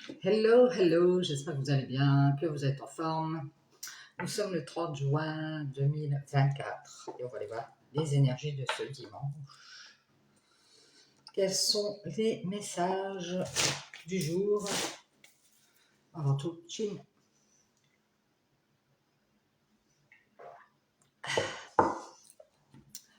Hello, hello, j'espère que vous allez bien, que vous êtes en forme. Nous sommes le 30 juin 2024 et on va aller voir les énergies de ce dimanche. Quels sont les messages du jour? Avant tout, chin.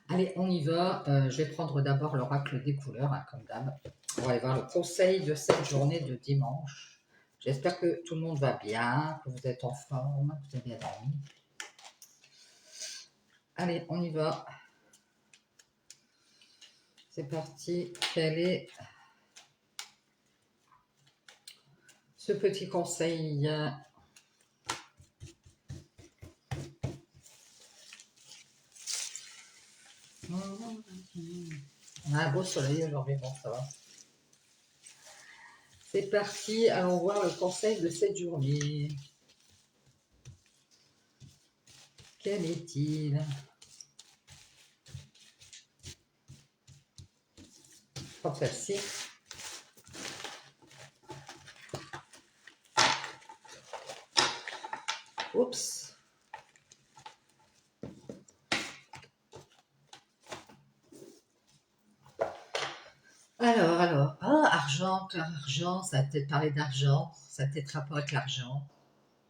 Allez, on y va. Je vais prendre d'abord l'oracle des couleurs, hein, comme d'hab. On va aller voir le conseil de cette journée de dimanche. J'espère que tout le monde va bien, que vous êtes en forme, que vous avez bien dormi. Allez, on y va. C'est parti. Quel est ce petit conseil? On a un beau soleil aujourd'hui, bon, ça va. C'est parti, allons voir le conseil de cette journée. Quel est-il? Je crois que celle-ci. Oups. Alors. Ah, argent, argent, ça va peut-être parler d'argent. Ça a peut-être rapport avec l'argent.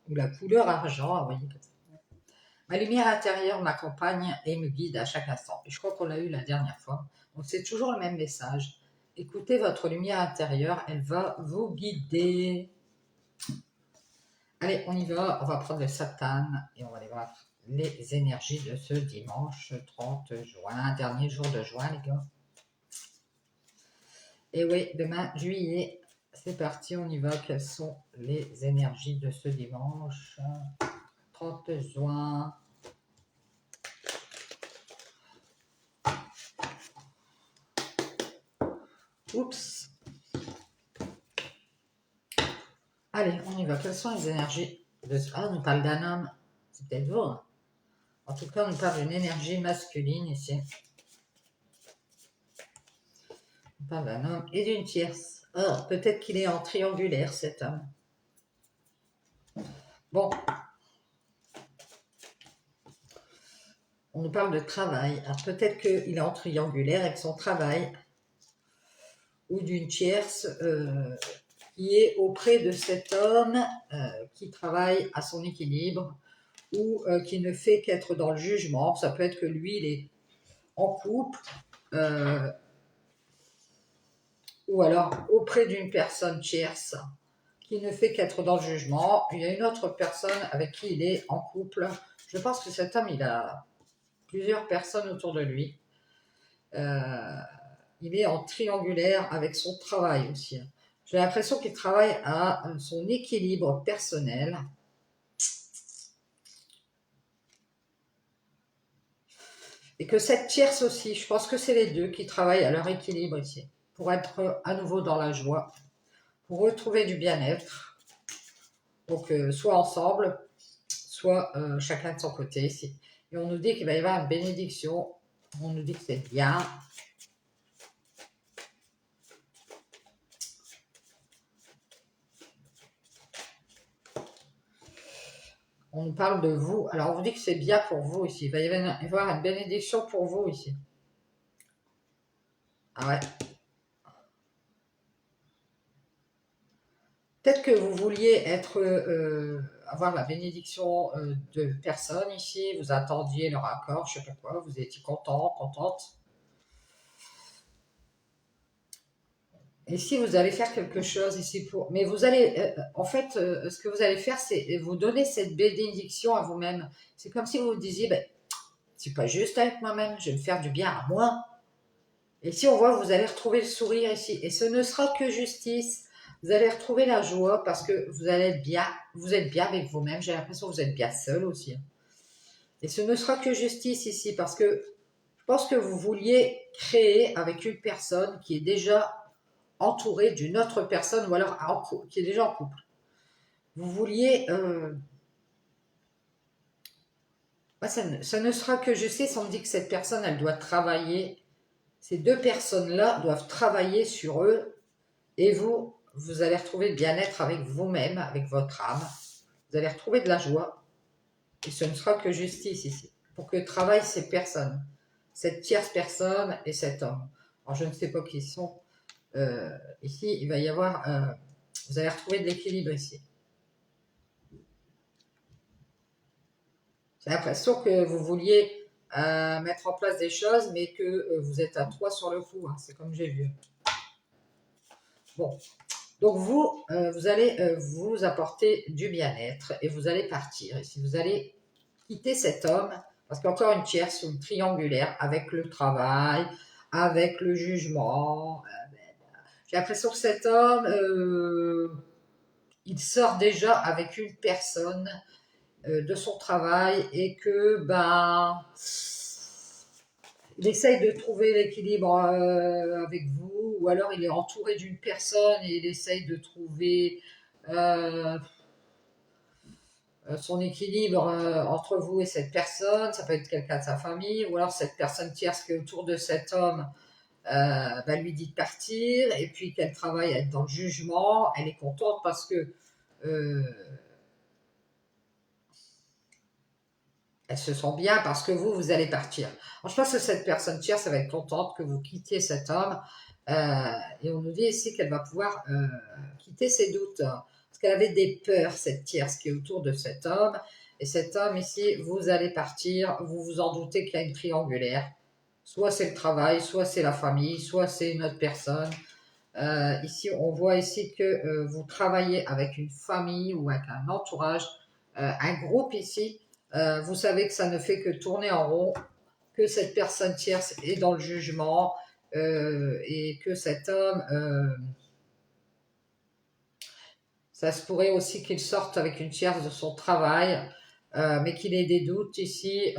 Ou la couleur argent, vous voyez. Ma lumière intérieure m'accompagne et me guide à chaque instant. Et je crois qu'on l'a eu la dernière fois. Donc c'est toujours le même message. Écoutez votre lumière intérieure, elle va vous guider. Allez, on y va. On va prendre le Satan et on va aller voir les énergies de ce dimanche 30 juin, dernier jour de juin, les gars. Et oui, demain, juillet, c'est parti, on y va. Quelles sont les énergies de ce dimanche 30 juin? Oups. Allez, on y va. Quelles sont les énergies de ce... Ah, on nous parle d'un homme. C'est peut-être vous. Hein. En tout cas, on nous parle d'une énergie masculine ici. On parle d'un homme et d'une tierce. Oh, peut-être qu'il est en triangulaire, cet homme. Bon. On nous parle de travail. Alors peut-être qu'il est en triangulaire avec son travail ou d'une tierce qui est auprès de cet homme qui travaille à son équilibre ou qui ne fait qu'être dans le jugement. Ça peut être que lui, il est en couple ou alors auprès d'une personne tierce qui ne fait qu'être dans le jugement. Il y a une autre personne avec qui il est en couple. Je pense que cet homme, il a plusieurs personnes autour de lui. Il est en triangulaire avec son travail aussi. J'ai l'impression qu'il travaille à son équilibre personnel. Et que cette tierce aussi, je pense que c'est les deux qui travaillent à leur équilibre ici. Pour être à nouveau dans la joie. Pour retrouver du bien-être. Donc, soit ensemble, soit chacun de son côté ici. Et on nous dit qu'il va y avoir une bénédiction. On nous dit que c'est bien. On nous parle de vous. Alors, on vous dit que c'est bien pour vous ici. Il va y avoir une bénédiction pour vous ici. Ah ouais. Peut-être que vous vouliez avoir la bénédiction de personnes ici. Vous attendiez leur accord, je ne sais pas quoi. Vous étiez content, contente. Et si vous allez faire quelque chose ici pour... Mais vous allez... en fait, ce que vous allez faire, c'est vous donner cette bénédiction à vous-même. C'est comme si vous vous disiez, ben, c'est pas juste avec moi-même, je vais me faire du bien à moi. Et si on voit, vous allez retrouver le sourire ici. Et ce ne sera que justice. Vous allez retrouver la joie parce que vous allez être bien. Vous êtes bien avec vous-même. J'ai l'impression que vous êtes bien seul aussi. Et ce ne sera que justice ici parce que je pense que vous vouliez créer avec une personne qui est déjà entourée d'une autre personne ou alors qui est déjà en couple. Vous vouliez... ça ne sera que justice. On me dit que cette personne, elle doit travailler. Ces deux personnes-là doivent travailler sur eux et vous vous allez retrouver le bien-être avec vous-même, avec votre âme. Vous allez retrouver de la joie. Et ce ne sera que justice ici. Pour que travaillent ces personnes, cette tierce personne et cet homme. Alors je ne sais pas qui ils sont. Ici, il va y avoir... vous allez retrouver de l'équilibre ici. J'ai l'impression que vous vouliez mettre en place des choses, mais que vous êtes à 3 sur le coup. Hein, c'est comme j'ai vu. Bon. Donc vous allez vous apporter du bien-être et vous allez partir. Et si vous allez quitter cet homme, parce qu'encore une tierce ou une triangulaire avec le travail, avec le jugement, j'ai l'impression que cet homme, il sort déjà avec une personne de son travail et que ben il essaye de trouver l'équilibre avec vous, ou alors il est entouré d'une personne et il essaye de trouver son équilibre entre vous et cette personne. Ça peut être quelqu'un de sa famille, ou alors cette personne tierce qui est autour de cet homme lui dit de partir, et puis qu'elle travaille à être dans le jugement. Elle est contente parce que euh, elle se sent bien parce que vous allez partir. Alors, je pense que cette personne tierce, elle va être contente que vous quittiez cet homme. Et on nous dit ici qu'elle va pouvoir quitter ses doutes. Parce qu'elle avait des peurs, cette tierce qui est autour de cet homme. Et cet homme ici, vous allez partir, vous vous en doutez qu'il y a une triangulaire. Soit c'est le travail, soit c'est la famille, soit c'est une autre personne. Ici, on voit ici que vous travaillez avec une famille ou avec un entourage, un groupe ici. Vous savez que ça ne fait que tourner en rond, que cette personne tierce est dans le jugement et que cet homme, ça se pourrait aussi qu'il sorte avec une tierce de son travail, mais qu'il ait des doutes ici,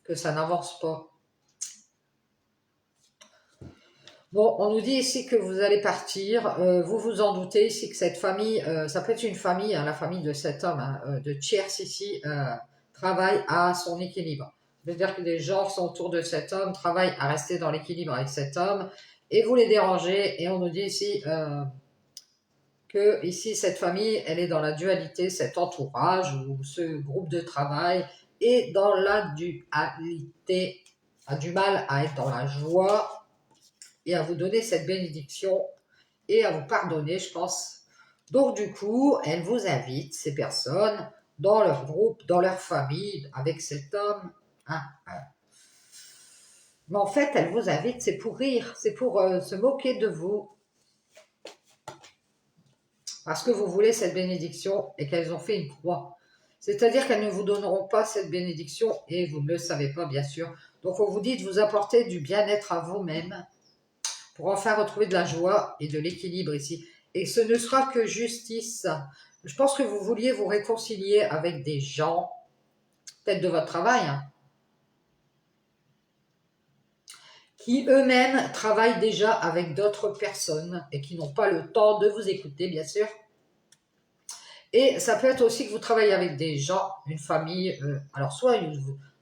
que ça n'avance pas. Bon, on nous dit ici que vous allez partir. Vous vous en doutez ici que cette famille, ça peut être une famille, hein, la famille de cet homme, hein, de tierce ici, travaille à son équilibre. C'est-à-dire que les gens qui sont autour de cet homme travaillent à rester dans l'équilibre avec cet homme et vous les dérangez. Et on nous dit ici que ici cette famille, elle est dans la dualité, cet entourage ou ce groupe de travail est dans la dualité, a du mal à être dans la joie et à vous donner cette bénédiction et à vous pardonner, je pense. Donc du coup, elle vous invite, ces personnes, dans leur groupe, dans leur famille, avec cet homme. Hein, hein. Mais en fait, elle vous invite, c'est pour rire, c'est pour se moquer de vous, parce que vous voulez cette bénédiction et qu'elles ont fait une croix. C'est-à-dire qu'elles ne vous donneront pas cette bénédiction et vous ne le savez pas, bien sûr. Donc on vous dit de vous apporter du bien-être à vous-même pour enfin retrouver de la joie et de l'équilibre ici. Et ce ne sera que justice. Je pense que vous vouliez vous réconcilier avec des gens, peut-être de votre travail, hein, qui eux-mêmes travaillent déjà avec d'autres personnes et qui n'ont pas le temps de vous écouter, bien sûr. Et ça peut être aussi que vous travaillez avec des gens, une famille, alors soit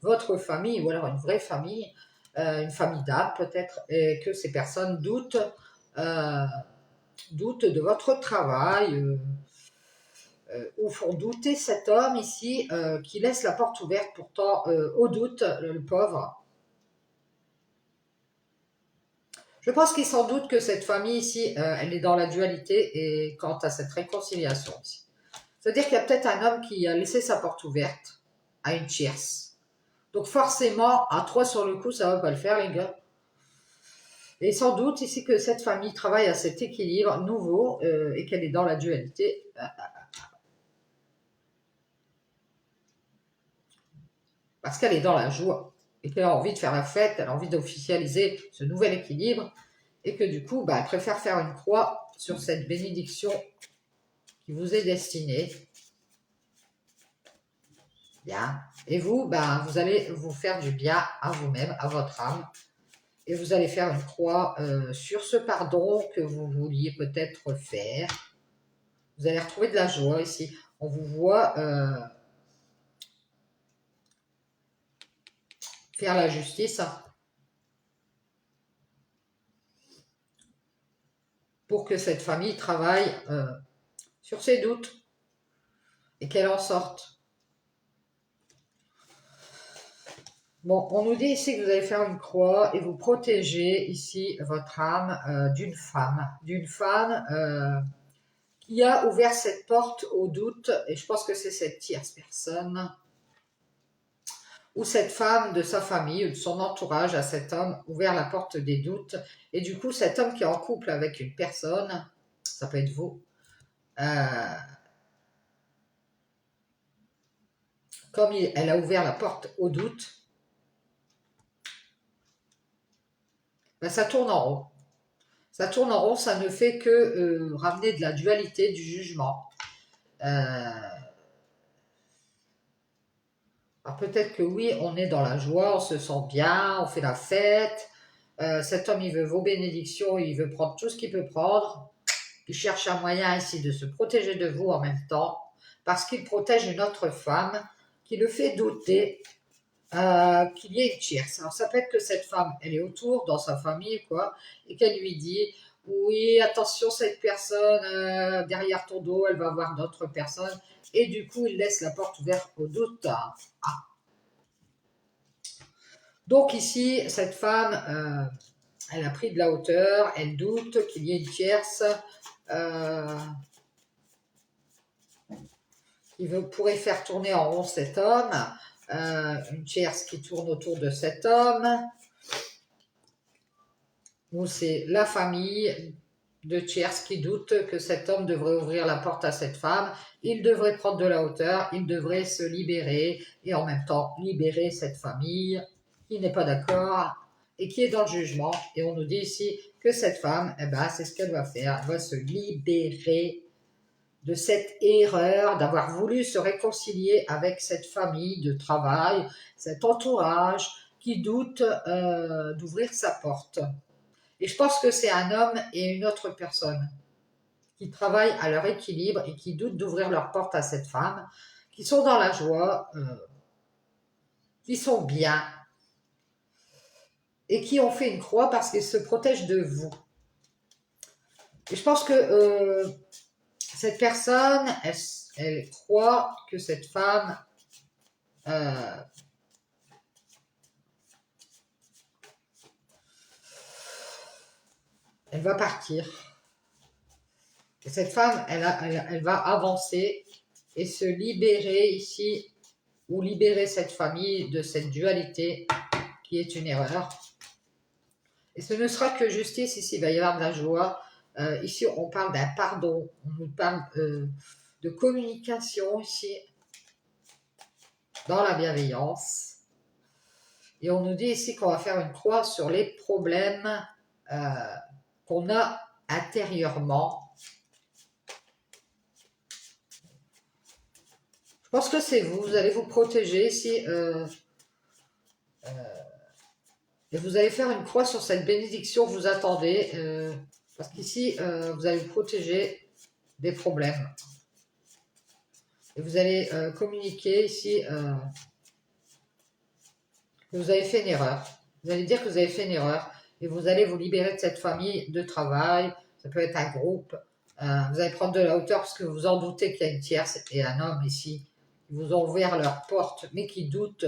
votre famille ou alors une vraie famille, une famille d'âme peut-être, et que ces personnes euh, doutent de votre travail, ou font douter cet homme ici, qui laisse la porte ouverte pourtant au doute, le pauvre. Je pense qu'il s'en doute que cette famille ici, elle est dans la dualité et quant à cette réconciliation ici. C'est-à-dire qu'il y a peut-être un homme qui a laissé sa porte ouverte à une tierce. Donc forcément, à 3 sur le coup, ça va pas le faire, les gars. Et sans doute ici que cette famille travaille à cet équilibre nouveau et qu'elle est dans la dualité. Parce qu'elle est dans la joie et qu'elle a envie de faire la fête, elle a envie d'officialiser ce nouvel équilibre et que du coup, elle préfère faire une croix sur cette bénédiction qui vous est destinée. Bien. Et vous, vous allez vous faire du bien à vous-même, à votre âme. Et vous allez faire une croix sur ce pardon que vous vouliez peut-être faire. Vous allez retrouver de la joie ici. On vous voit faire la justice. pour que cette famille travaille sur ses doutes et qu'elle en sorte. Bon, on nous dit ici que vous allez faire une croix et vous protéger ici votre âme d'une femme qui a ouvert cette porte au doute, et je pense que c'est cette tierce personne, ou cette femme de sa famille ou de son entourage à cet homme ouvert la porte des doutes, et du coup cet homme qui est en couple avec une personne, ça peut être vous, comme elle a ouvert la porte au doute, ben ça tourne en rond. Ça tourne en rond, ça ne fait que ramener de la dualité, du jugement. Alors peut-être que oui, on est dans la joie, on se sent bien, on fait la fête. Cet homme, il veut vos bénédictions, il veut prendre tout ce qu'il peut prendre. Il cherche un moyen ici de se protéger de vous en même temps, parce qu'il protège une autre femme qui le fait douter qu'il y ait une tierce. Alors ça peut être que cette femme, elle est autour dans sa famille, quoi, et qu'elle lui dit, oui, attention, cette personne derrière ton dos, elle va voir d'autres personnes, et du coup, il laisse la porte ouverte au doute. Donc ici, cette femme, elle a pris de la hauteur, elle doute qu'il y ait une tierce qui pourrait faire tourner en rond cet homme, une tierce qui tourne autour de cet homme, ou c'est la famille de tierce qui doute que cet homme devrait ouvrir la porte à cette femme, il devrait prendre de la hauteur, il devrait se libérer et en même temps libérer cette famille qui n'est pas d'accord et qui est dans le jugement. Et on nous dit ici que cette femme, eh ben, c'est ce qu'elle va faire, elle va se libérer de cette erreur d'avoir voulu se réconcilier avec cette famille de travail, cet entourage qui doute d'ouvrir sa porte. Et je pense que c'est un homme et une autre personne qui travaillent à leur équilibre et qui doutent d'ouvrir leur porte à cette femme, qui sont dans la joie, qui sont bien et qui ont fait une croix parce qu'ils se protègent de vous. Et je pense que cette personne, elle croit que cette femme elle va partir. Et cette femme, elle va avancer et se libérer ici, ou libérer cette famille de cette dualité qui est une erreur. Et ce ne sera que justice ici, il va y avoir de la joie. Ici, on parle d'un pardon, on nous parle de communication ici, dans la bienveillance. Et on nous dit ici qu'on va faire une croix sur les problèmes qu'on a intérieurement. Je pense que c'est vous, vous allez vous protéger ici. Et vous allez faire une croix sur cette bénédiction que vous attendez. Parce qu'ici, vous allez vous protéger des problèmes. Et vous allez communiquer ici que vous avez fait une erreur. Vous allez dire que vous avez fait une erreur. Et vous allez vous libérer de cette famille de travail. Ça peut être un groupe. Vous allez prendre de la hauteur parce que vous en doutez qu'il y a une tierce et un homme ici. Ils vous ont ouvert leur porte, mais qui doutent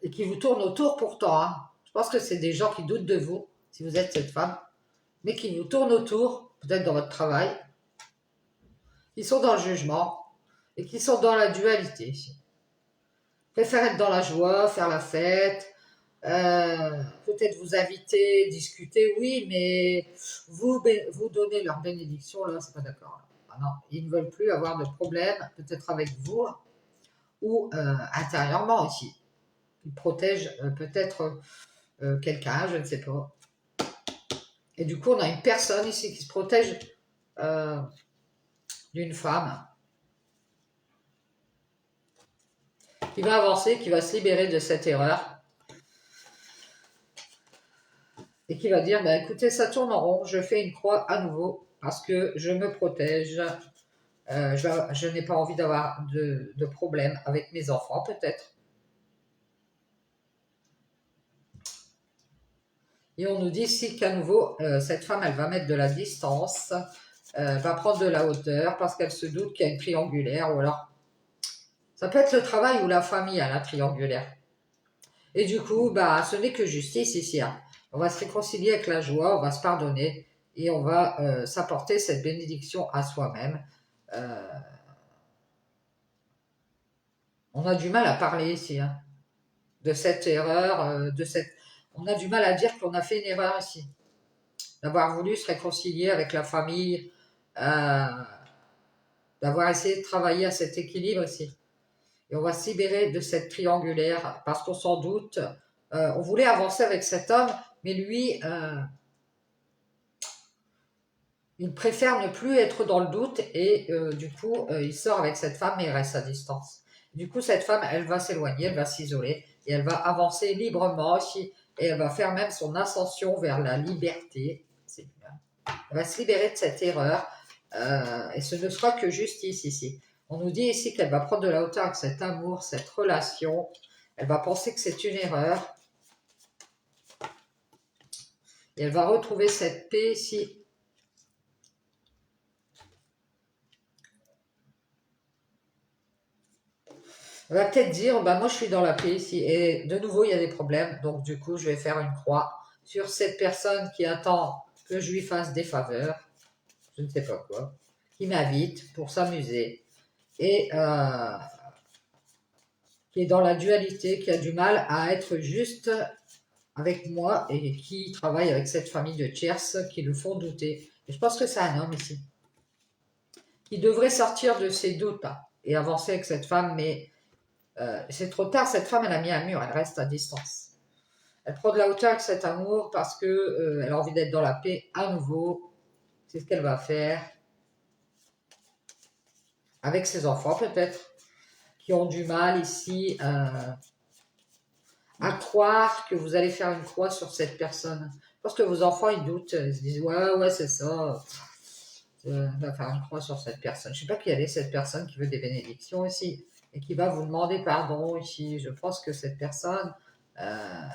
et qui vous tournent autour pourtant. Hein. Je pense que c'est des gens qui doutent de vous, si vous êtes cette femme, mais qui vous tournent autour, peut-être dans votre travail, qui sont dans le jugement et qui sont dans la dualité. Préfèrent être dans la joie, faire la fête, peut-être vous inviter, discuter, oui, mais vous donner leur bénédiction, là, c'est pas d'accord. Ah non, ils ne veulent plus avoir de problème, peut-être avec vous, ou intérieurement aussi. Ils protègent peut-être quelqu'un, je ne sais pas. Et du coup, on a une personne ici qui se protège d'une femme qui va avancer, qui va se libérer de cette erreur et qui va dire, bah, écoutez, ça tourne en rond, je fais une croix à nouveau parce que je me protège. Je n'ai pas envie d'avoir de problème avec mes enfants, peut-être. Et on nous dit ici qu'à nouveau, cette femme, elle va mettre de la distance, va prendre de la hauteur parce qu'elle se doute qu'il y a une triangulaire, ou alors ça peut être le travail ou la famille à la triangulaire. Et du coup, bah, ce n'est que justice ici, hein. On va se réconcilier avec la joie, on va se pardonner et on va s'apporter cette bénédiction à soi-même. Euh, on a du mal à parler ici, hein, de cette erreur, on a du mal à dire qu'on a fait une erreur ici, d'avoir voulu se réconcilier avec la famille, euh, d'avoir essayé de travailler à cet équilibre ici. Et on va se libérer de cette triangulaire parce qu'on s'en doute. On voulait avancer avec cet homme, mais lui, il préfère ne plus être dans le doute et du coup, il sort avec cette femme mais il reste à distance. Du coup, cette femme, elle va s'éloigner, elle va s'isoler et elle va avancer librement aussi et elle va faire même son ascension vers la liberté. C'est bien. Elle va se libérer de cette erreur et ce ne sera que justice ici. On nous dit ici qu'elle va prendre de la hauteur avec cet amour, cette relation. Elle va penser que c'est une erreur et elle va retrouver cette paix ici. Elle va peut-être dire, bah moi je suis dans la paix ici et de nouveau il y a des problèmes, donc du coup je vais faire une croix sur cette personne qui attend que je lui fasse des faveurs, je ne sais pas quoi, qui m'invite pour s'amuser et qui est dans la dualité, qui a du mal à être juste avec moi et qui travaille avec cette famille de tierces qui le font douter. Et je pense que c'est un homme ici qui devrait sortir de ses doutes hein, et avancer avec cette femme, mais c'est trop tard, cette femme elle a mis un mur, elle reste à distance. Elle prend de la hauteur avec cet amour parce que elle a envie d'être dans la paix à nouveau. C'est ce qu'elle va faire avec ses enfants peut-être, qui ont du mal ici à croire que vous allez faire une croix sur cette personne. Parce que vos enfants ils doutent, ils se disent ouais c'est ça, on va faire une croix sur cette personne. Je ne sais pas qui elle est cette personne qui veut des bénédictions ici et qui va vous demander pardon ici. Je pense que cette personne elle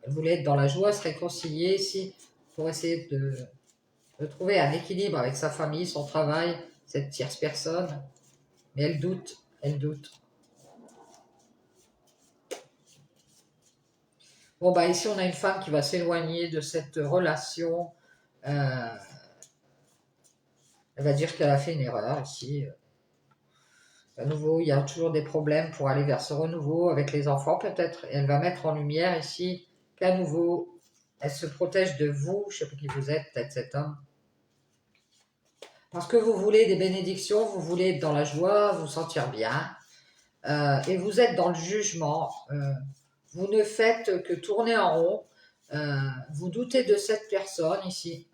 voulait être dans la joie, se réconcilier ici pour essayer de trouver un équilibre avec sa famille, son travail, cette tierce personne. Mais elle doute, elle doute. Bon, bah ici, on a une femme qui va s'éloigner de cette relation. Euh, Elle va dire qu'elle a fait une erreur ici. À nouveau, il y a toujours des problèmes pour aller vers ce renouveau avec les enfants peut-être. Et elle va mettre en lumière ici qu'à nouveau, elle se protège de vous. Je ne sais pas qui vous êtes, peut-être cet homme. Parce que vous voulez des bénédictions, vous voulez être dans la joie, vous sentir bien. Et vous êtes dans le jugement. Vous ne faites que tourner en rond. Vous doutez de cette personne ici.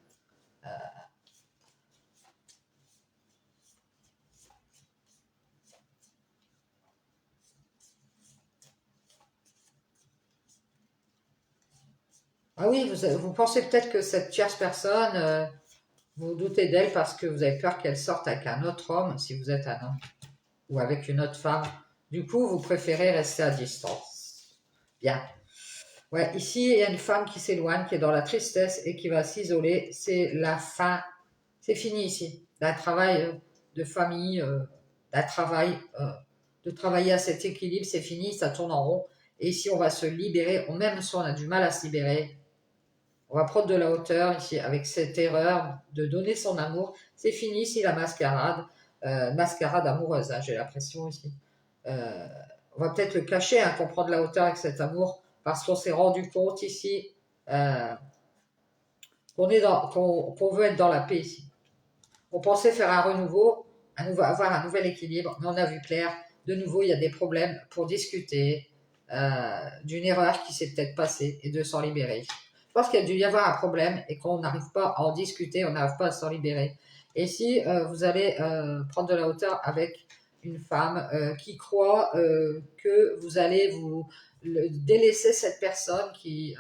Ah oui, vous pensez peut-être que cette tierce personne, vous doutez d'elle parce que vous avez peur qu'elle sorte avec un autre homme, si vous êtes un homme, ou avec une autre femme. Du coup, vous préférez rester à distance. Bien. Ouais, ici, il y a une femme qui s'éloigne, qui est dans la tristesse et qui va s'isoler. C'est la fin. C'est fini ici. D'un travail de famille, d'un travail, de travailler à cet équilibre, c'est fini, ça tourne en rond. Et ici, on va se libérer, même si on a du mal à se libérer, on va prendre de la hauteur ici avec cette erreur de donner son amour. C'est fini ici la mascarade, mascarade amoureuse, hein, j'ai l'impression ici. Euh, on va peut-être le cacher, hein, qu'on prend de la hauteur avec cet amour, parce qu'on s'est rendu compte ici euh, qu'on veut être dans la paix ici. On pensait faire un renouveau, avoir un nouvel équilibre, mais on a vu clair. De nouveau, il y a des problèmes pour discuter d'une erreur qui s'est peut-être passée et de s'en libérer. Je pense qu'il y a dû y avoir un problème et qu'on n'arrive pas à en discuter, on n'arrive pas à s'en libérer. Et si vous allez prendre de la hauteur avec une femme qui croit que vous allez vous délaisser cette personne qui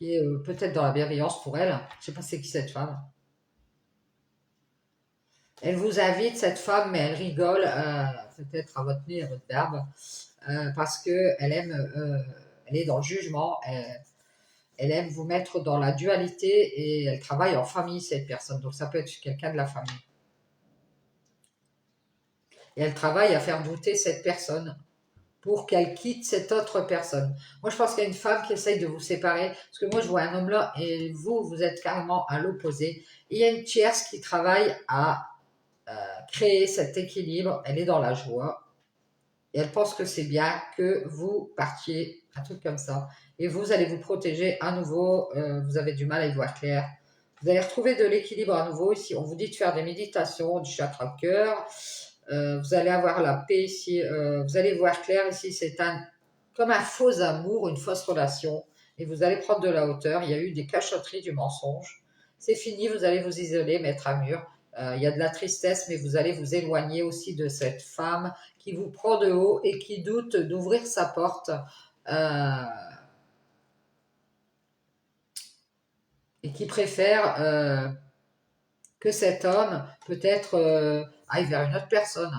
est peut-être dans la bienveillance pour elle. Je ne sais pas c'est qui cette femme. Elle vous invite, cette femme, mais elle rigole, peut-être à votre nez, à votre barbe, parce qu'elle aime, elle est dans le jugement. elle aime vous mettre dans la dualité et elle travaille en famille, cette personne. Donc ça peut être quelqu'un de la famille. Et elle travaille à faire douter cette personne pour qu'elle quitte cette autre personne. Moi, je pense qu'il y a une femme qui essaye de vous séparer, parce que moi, je vois un homme là, et vous, vous êtes carrément à l'opposé. Il y a une tierce qui travaille à créer cet équilibre, elle est dans la joie, et elle pense que c'est bien que vous partiez, un truc comme ça. Et vous allez vous protéger à nouveau, vous avez du mal à y voir clair. Vous allez retrouver de l'équilibre à nouveau. Ici, on vous dit de faire des méditations, du chakra cœur. Vous allez avoir la paix ici. Vous allez voir clair ici. C'est comme un faux amour, une fausse relation. Et vous allez prendre de la hauteur. Il y a eu des cachotteries, du mensonge. C'est fini. Vous allez vous isoler, mettre un mur. Il y a de la tristesse, mais vous allez vous éloigner aussi de cette femme qui vous prend de haut et qui doute d'ouvrir sa porte. Et qui préfère que cet homme peut-être aille vers une autre personne.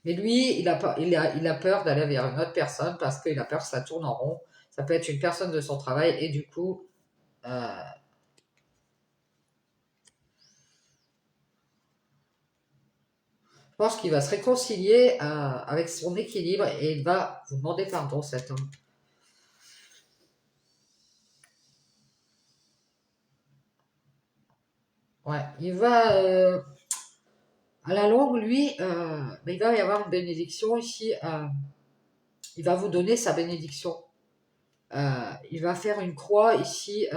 Mais lui, il a peur d'aller vers une autre personne parce qu'il a peur que ça tourne en rond. Ça peut être une personne de son travail et du coup, je pense qu'il va se réconcilier avec son équilibre et il va vous demander pardon, cet homme. Ouais, il va, à la longue, lui, il va y avoir une bénédiction ici. Il va vous donner sa bénédiction. Il va faire une croix ici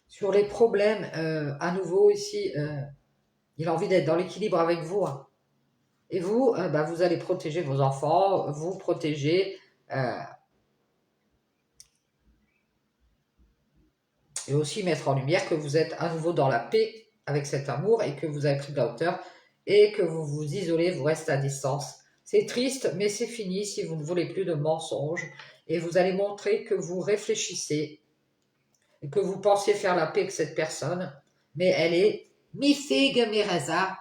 sur les problèmes. À nouveau ici, il a envie d'être dans l'équilibre avec vous. Hein. Et vous, vous allez protéger vos enfants, vous protéger et aussi mettre en lumière que vous êtes à nouveau dans la paix avec cet amour et que vous avez pris de la hauteur et que vous vous isolez, vous restez à distance. C'est triste, mais c'est fini si vous ne voulez plus de mensonges et vous allez montrer que vous réfléchissez et que vous pensiez faire la paix avec cette personne, mais elle est mi-figue, mi-raisin.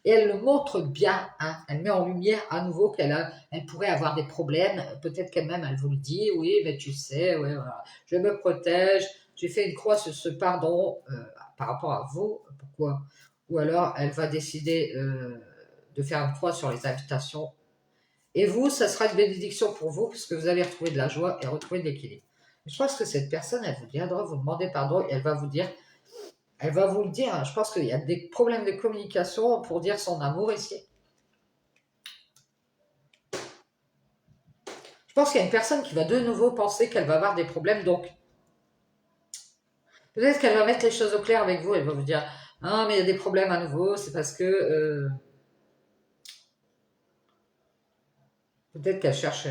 Et elle le montre bien, hein. Elle met en lumière à nouveau elle pourrait avoir des problèmes. Peut-être qu'elle-même, elle vous le dit, oui, mais tu sais, ouais, voilà. Je me protège, j'ai fait une croix sur ce pardon par rapport à vous. Pourquoi? Ou alors, elle va décider de faire une croix sur les invitations. Et vous, ça sera une bénédiction pour vous, puisque vous allez retrouver de la joie et retrouver de l'équilibre. Je pense que cette personne, elle vous viendra vous demander pardon et elle va vous dire, elle va vous le dire. Hein. Je pense qu'il y a des problèmes de communication pour dire son amour ici. Je pense qu'il y a une personne qui va de nouveau penser qu'elle va avoir des problèmes, donc peut-être qu'elle va mettre les choses au clair avec vous, elle va vous dire ah mais il y a des problèmes à nouveau, c'est parce que peut-être qu'elle cherche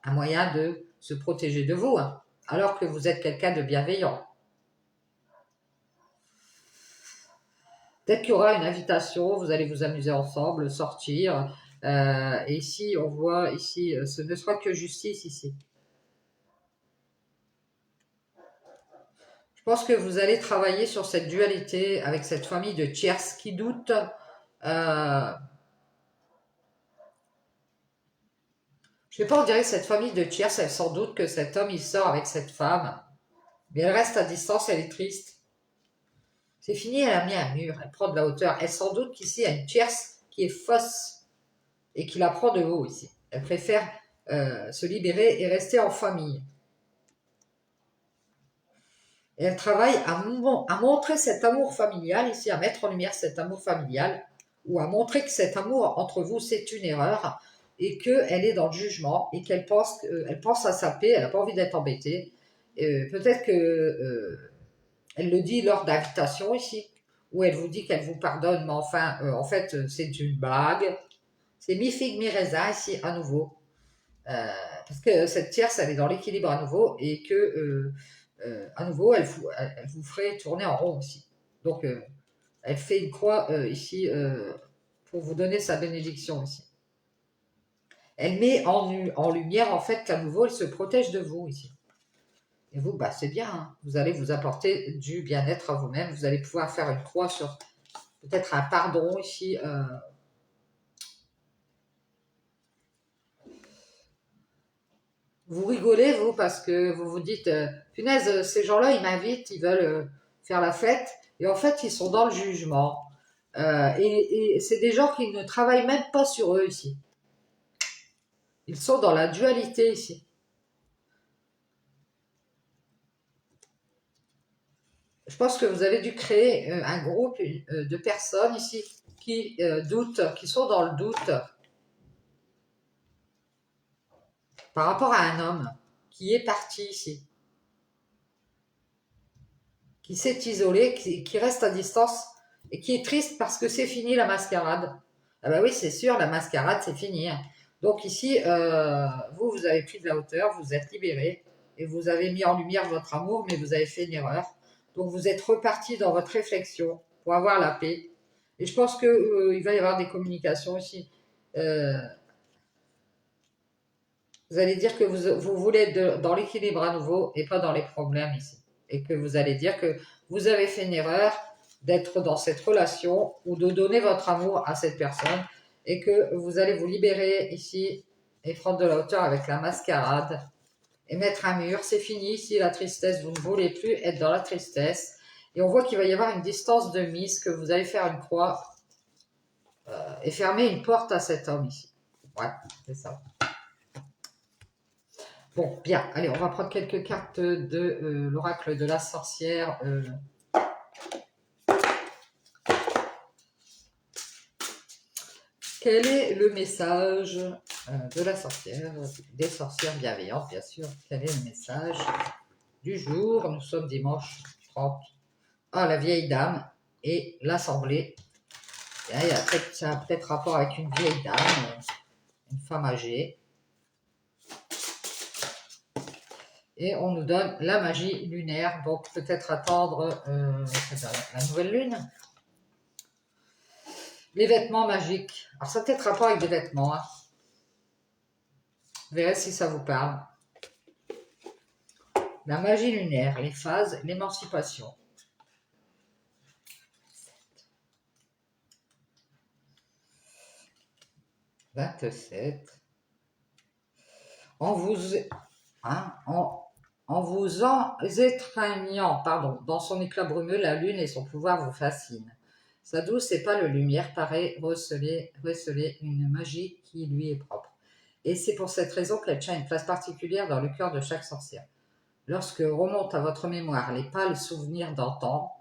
un moyen de se protéger de vous, hein, alors que vous êtes quelqu'un de bienveillant. Peut-être qu'il y aura une invitation, vous allez vous amuser ensemble, sortir. Et ici, on voit, ici, ce ne sera que justice ici. Je pense que vous allez travailler sur cette dualité avec cette famille de tierces qui doutent. Je sais pas, on dirait que cette famille de tierces, elle sans doute que cet homme, il sort avec cette femme. Mais elle reste à distance, elle est triste. C'est fini, elle a mis un mur, elle prend de la hauteur. Elle sans doute qu'ici, il y a une tierce qui est fausse et qui la prend de haut ici. Elle préfère se libérer et rester en famille. Et elle travaille à montrer cet amour familial ici, à mettre en lumière cet amour familial, ou à montrer que cet amour entre vous, c'est une erreur, et qu'elle est dans le jugement, et qu'elle pense à sa paix, elle n'a pas envie d'être embêtée. Peut-être que elle le dit lors d'invitation ici, où elle vous dit qu'elle vous pardonne, mais enfin, en fait, c'est une blague. C'est mi-figue, mi-raisin ici, à nouveau. Parce que cette tierce, elle est dans l'équilibre à nouveau et que, à nouveau, elle vous ferait tourner en rond aussi. Donc, elle fait une croix ici pour vous donner sa bénédiction ici. Elle met en lumière, en fait, qu'à nouveau, elle se protège de vous ici. Et vous, c'est bien. Hein. Vous allez vous apporter du bien-être à vous-même. Vous allez pouvoir faire une croix sur peut-être un pardon ici. Vous rigolez, vous, parce que vous vous dites, punaise, ces gens-là, ils m'invitent, ils veulent faire la fête, et en fait, ils sont dans le jugement. Et c'est des gens qui ne travaillent même pas sur eux ici. Ils sont dans la dualité ici. Je pense que vous avez dû créer un groupe de personnes ici qui doutent, qui sont dans le doute par rapport à un homme qui est parti ici, qui s'est isolé, qui reste à distance et qui est triste parce que c'est fini la mascarade. Ah bah oui, c'est sûr, la mascarade, c'est fini. Hein. Donc ici, vous avez pris de la hauteur, vous êtes libéré et vous avez mis en lumière votre amour, mais vous avez fait une erreur. Donc vous êtes reparti dans votre réflexion pour avoir la paix. Et je pense que il va y avoir des communications aussi. Euh, vous allez dire que vous voulez être dans l'équilibre à nouveau et pas dans les problèmes ici. Et que vous allez dire que vous avez fait une erreur d'être dans cette relation ou de donner votre amour à cette personne et que vous allez vous libérer ici et prendre de la hauteur avec la mascarade et mettre un mur. C'est fini ici la tristesse, vous ne voulez plus être dans la tristesse. Et on voit qu'il va y avoir une distance de mise, que vous allez faire une croix et fermer une porte à cet homme ici. Ouais, c'est ça. Bon, bien, allez, on va prendre quelques cartes de l'oracle de la sorcière. Quel est le message de la sorcière, des sorcières bienveillantes, bien sûr. Quel est le message du jour? Nous sommes dimanche 30. Ah, la vieille dame et l'assemblée. Ça a peut-être rapport avec une vieille dame, une femme âgée. Et on nous donne la magie lunaire, donc peut-être attendre la nouvelle lune. Les vêtements magiques. Alors ça a peut-être rapport avec des vêtements. Hein. Vous verrez si ça vous parle. La magie lunaire, les phases, l'émancipation. 27. En vous, hein, en vous étreignant, pardon, dans son éclat brumeux, la lune et son pouvoir vous fascinent. Sa douce et pâle lumière paraît receler une magie qui lui est propre. Et c'est pour cette raison qu'elle tient une place particulière dans le cœur de chaque sorcière. Lorsque remontent à votre mémoire les pâles souvenirs d'antan,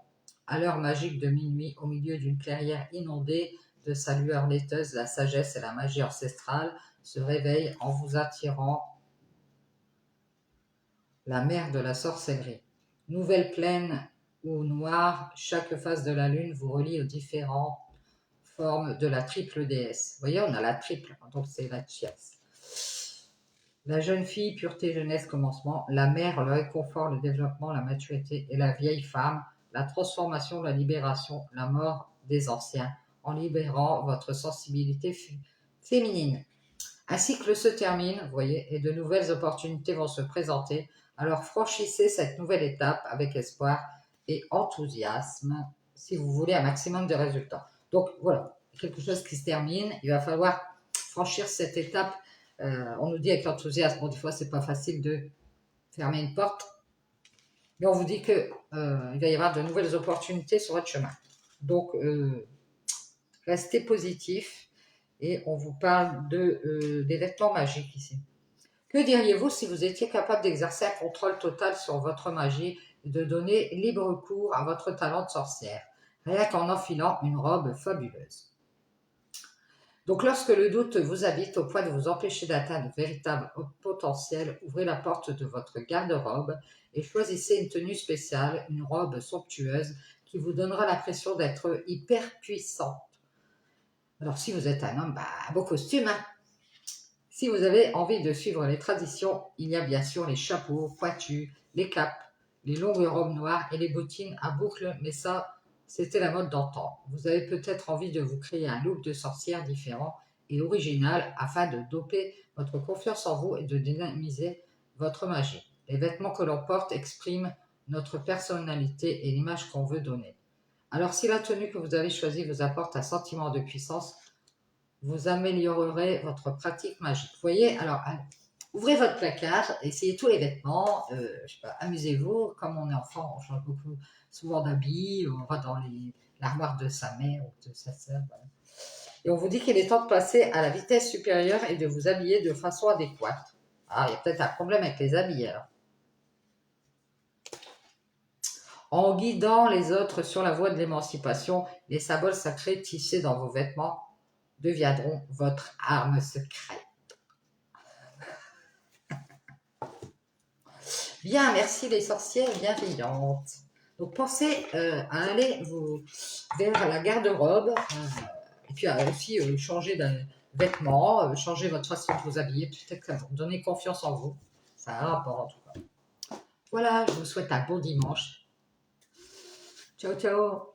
à l'heure magique de minuit, au milieu d'une clairière inondée de sa lueur laiteuse, la sagesse et la magie ancestrale se réveillent en vous attirant la mer de la sorcellerie. Nouvelle plaine ou noire, chaque face de la lune vous relie aux différentes formes de la triple déesse. Vous voyez, on a la triple, donc c'est la tierce. La jeune fille, pureté, jeunesse, commencement. La mère, le réconfort, le développement, la maturité. Et la vieille femme, la transformation, la libération, la mort des anciens, en libérant votre sensibilité féminine. Un cycle se termine, vous voyez, et de nouvelles opportunités vont se présenter. Alors franchissez cette nouvelle étape avec espoir et enthousiasme si vous voulez un maximum de résultats. Donc voilà, quelque chose qui se termine, il va falloir franchir cette étape. On nous dit avec l'enthousiasme, bon, des fois c'est pas facile de fermer une porte, mais on vous dit que il va y avoir de nouvelles opportunités sur votre chemin. Donc restez positif. Et on vous parle des vêtements magiques ici. Que diriez-vous si vous étiez capable d'exercer un contrôle total sur votre magie et de donner libre cours à votre talent de sorcière, rien qu'en enfilant une robe fabuleuse? Donc lorsque le doute vous habite au point de vous empêcher d'atteindre le véritable potentiel, ouvrez la porte de votre garde-robe et choisissez une tenue spéciale, une robe somptueuse qui vous donnera l'impression d'être hyper puissante. Alors si vous êtes un homme, beau costume. Hein. Si vous avez envie de suivre les traditions, il y a bien sûr les chapeaux pointus, les capes, les longues robes noires et les bottines à boucles, mais ça, c'était la mode d'antan. Vous avez peut-être envie de vous créer un look de sorcière différent et original afin de doper votre confiance en vous et de dynamiser votre magie. Les vêtements que l'on porte expriment notre personnalité et l'image qu'on veut donner. Alors si la tenue que vous avez choisie vous apporte un sentiment de puissance, vous améliorerez votre pratique magique. Vous voyez, alors, Ouvrez votre placard, essayez tous les vêtements, je sais pas, amusez-vous. Comme on est enfant, on change beaucoup, souvent d'habits, on va dans l'armoire de sa mère ou de sa sœur. Voilà. Et on vous dit qu'il est temps de passer à la vitesse supérieure et de vous habiller de façon adéquate. Ah, il y a peut-être un problème avec les habits alors. En guidant les autres sur la voie de l'émancipation, les symboles sacrés tissés dans vos vêtements deviendront votre arme secrète. Bien, merci les sorcières bienveillantes. Donc pensez à aller vers la garde-robe et puis à aussi changer de vêtements, changer votre façon de vous habiller, peut-être que vous donner confiance en vous. Ça a un rapport en tout cas. Voilà, je vous souhaite un bon dimanche. Ciao, ciao.